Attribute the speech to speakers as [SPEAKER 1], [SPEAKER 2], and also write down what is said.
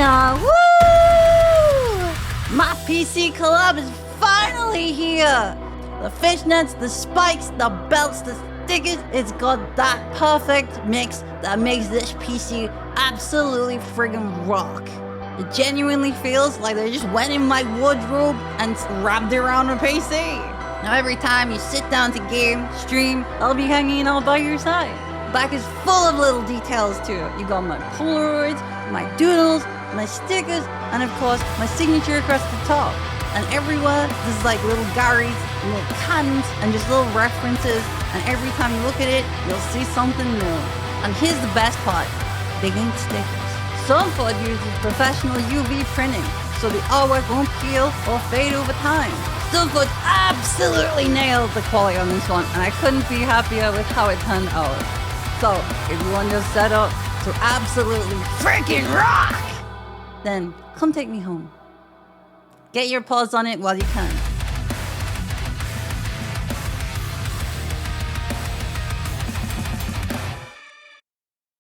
[SPEAKER 1] Yeah, woo! My PC collab is finally here! The fishnets, the spikes, the belts, the stickers, it's got that perfect mix that makes this PC absolutely friggin' rock. It genuinely feels like they just went in my wardrobe and wrapped it around a PC. Now every time you sit down to game, stream, I'll be hanging out by your side. Back is full of little details too. You got my Polaroids, my doodles, my stickers, and of course my signature across the top. And everywhere there's like little galleries, little cannons, and just little references. And every time you look at it, you'll see something new. And here's the best part, big ink stickers. Stoneforged uses professional UV printing, so the artwork won't peel or fade over time. Stoneforged absolutely nailed the quality on this one, and I couldn't be happier with how it turned out. So, if you want your setup to absolutely freaking rock, then come take me home. Get your paws on it while you can.